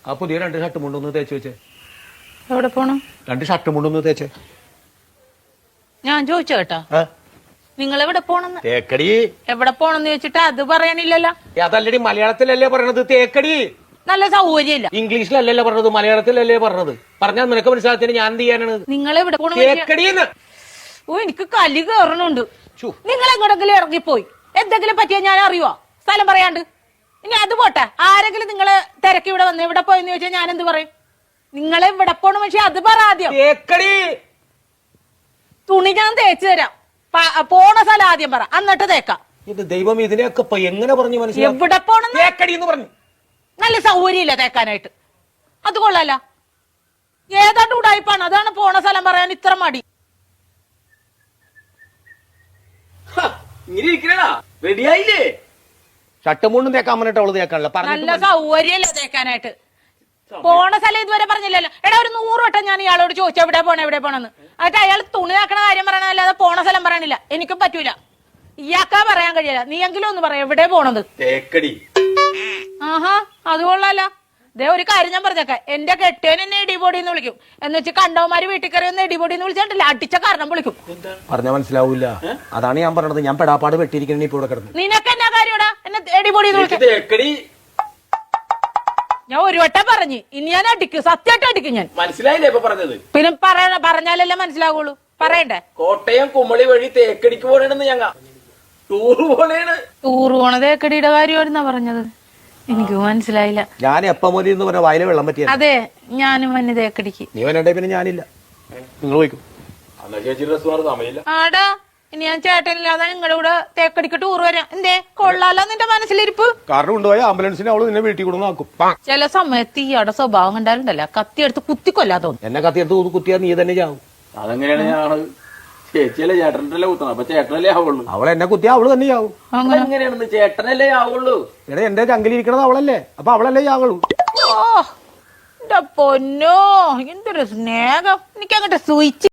ആ പുതിയ 2 ഷർട്ട് മുണ്ടൊന്ന് തേച്ച് വെച്ചേ. എവിടെ പോണം? 2 ഷർട്ട് മുണ്ടൊന്ന് തേച്ചേ. ഞാൻ ചോദിച്ചു കേട്ടാ, നിങ്ങൾ എവിടെ പോണെന്ന്? തേക്കടി. എവിടെ പോണെന്ന് ചോദിച്ചിട്ട് അത് പറയാനില്ലല്ലോ. അതല്ലടി, മലയാളത്തിലല്ലേ പറഞ്ഞത് തേക്കടി. നല്ല സൗകര്യമില്ല. ഇംഗ്ലീഷിലല്ലല്ലോ പറഞ്ഞത്, മലയാളത്തിലല്ലേ പറഞ്ഞത്. പറഞ്ഞാൽ നിനക്ക് മനസ്സിലാത്തിന് ഞാൻ എന്ത് ചെയ്യാനാണ്? നിങ്ങൾ എവിടെ പോണ? തേക്കടിന്ന്. ഓ, എനിക്ക് കലി കയറണുണ്ട്. നിങ്ങൾ എങ്ങോട്ടെങ്കിലും ഇറങ്ങിപ്പോയി എന്തെങ്കിലും പറ്റിയാ ഞാൻ അറിയുവോ? സ്ഥലം പറയാണ്ട്. ഇനി അത് പോട്ടെ, ആരെങ്കിലും നിങ്ങള് തിരക്ക് ഇവിടെ വന്ന് ഇവിടെ പോയെന്ന് ചോദിച്ചാൽ ഞാൻ എന്ത് പറയും? നിങ്ങളെ ഇവിടെ പോണ പക്ഷെ അത് പറ ആദ്യം. തുണി ഞാൻ തേച്ചു തരാം. പോണ സ്ഥലം ആദ്യം പറ, എന്നിട്ട് തേക്കാം. ഇത് ദൈവം ഇതിനെയൊക്കെ എങ്ങനെ പറഞ്ഞു മനസ്സിലായി? എവിടെ പോണെന്ന് തേക്കടി എന്ന് പറഞ്ഞു. നല്ല സൗകര്യമില്ല തേക്കാനായിട്ട്. അത് കൊള്ളാല. ഏതാണ്ട് ഉടായിപ്പാണ്, അതാണ് പോണ സ്ഥലം പറയാൻ ഇത്ര മടി. റെഡിയായില്ലേ? ഷട്ടുമുണ്ടും തേക്കാൻ പറഞ്ഞിട്ട് അവള് തേക്കാനല്ല. നല്ല സൗകര്യമില്ല തേക്കാനായിട്ട്. പോണ സ്ഥലം ഇതുവരെ പറഞ്ഞില്ലല്ലോ. എടാ, ഒരു 100 വട്ടം ഞാൻ ഇയാളോട് ചോദിച്ചു എവിടെ പോണെന്ന്. എന്നിട്ട് അയാൾ തുണി ആക്കണ കാര്യം പറയണല്ലാതെ പോണ സ്ഥലം പറയണില്ല. എനിക്കും പറ്റൂല. ഇയാൾക്കാ പറയാൻ കഴിയില്ല. നീ എങ്കിലും ഒന്ന് പറയാം എവിടെ പോണത്. തേക്കടി. ആഹാ, അത് കൊള്ളാല. ദേ ഒരു കാര്യം ഞാൻ പറഞ്ഞേക്കാം, എന്റെ കെട്ടിയൻ എന്നെ ഇടിപൊടി എന്ന് വിളിക്കും. എന്ന് വെച്ച് കണ്ടവന്മാര് വീട്ടിൽ കയറി ഒന്ന് ഇടിപൊടി എന്ന് വിളിച്ചിട്ടില്ല, അടിച്ച കാരണം വിളിക്കും. പറഞ്ഞാൽ മനസ്സിലാവൂല. അതാണ് ഞാൻ പറഞ്ഞത്. ഞാൻ പെടാപ്പാട് വെട്ടിയിരിക്കണ ഇപ്പൊ ഇവിടെ കിടന്നു. നിനക്ക് എന്നാ കാര്യടാ എന്നെ ഇടിപൊടി എന്ന് വിളിക്കും? ഞാൻ ഒരു വട്ടം പറഞ്ഞു, ഇനി ഞാൻ അടിക്കും, സത്യമായിട്ട് അടിക്കും ഞാൻ. മനസ്സിലായില്ലേ ഇപ്പൊ പറഞ്ഞത്? പിന്നെ പറഞ്ഞാലല്ലേ മനസ്സിലാവുള്ളൂ. പറയണ്ടേ? കോട്ടയം കുമളി വഴി തേക്കടിക്ക് പോണെന്ന് ഞങ്ങ ടൂറ് പോണ തേക്കടിയുടെ കാര്യമായിരുന്നാ പറഞ്ഞത്. എനിക്ക് മനസ്സിലായില്ല. ഞാൻ എപ്പ മതി എന്ന് പറഞ്ഞ വായിലെ വെള്ളം പറ്റിയ. അതെ, ഞാനും വന്നെ തേക്കടിക്ക്. നീ വന്നേ പിന്നെ ഞാനില്ല. നിങ്ങൾ പോയിക്കും. ആടാ, ഇനി ഞാൻ ചേട്ടനില്ലാതെ നിങ്ങളുടെ കൂടെ തേക്കടിക്ക് ടൂർ വരാം. എന്തേ കൊള്ളാലോ നിന്റെ മനസ്സിലിരിപ്പ്? കാരണം കൊണ്ടുപോയ ആംബുലൻസിനെ അവള് നിന്നെ വീട്ടിൽ കൊണ്ടു നോക്കും. ചില സമയത്ത് ഇയാടെ സ്വഭാവം കണ്ടാലുണ്ടല്ലോ, കത്തിയെടുത്ത് കുത്തിക്കൊല്ലാ തോന്നും. എന്നെ കത്തിയെടുത്ത് കുത്തിയാ നീ തന്നെ ചാവും. അതെങ്ങനെയാണ്? ഞാൻ ചേച്ചിയല്ലേ ചേട്ടനല്ലേ കുത്തണം, അപ്പൊ ചേട്ടനല്ലേ ആവുള്ളൂ. അവൾ എന്നെ കുത്തിയാ അവള് തന്നെ ചാവും. എങ്ങനെയാണെന്ന്? ചേട്ടനല്ലേ ആവുള്ളൂ. എടാ, എന്റെ ചങ്കിലിരിക്കണത് അവളല്ലേ, അപ്പൊ അവളല്ലേ ചാവുള്ളൂ. ഓ, എന്റെ പൊന്നോ, എന്തൊരു സ്നേഹം. എനിക്ക് അങ്ങോട്ട് സൂയിച്ച്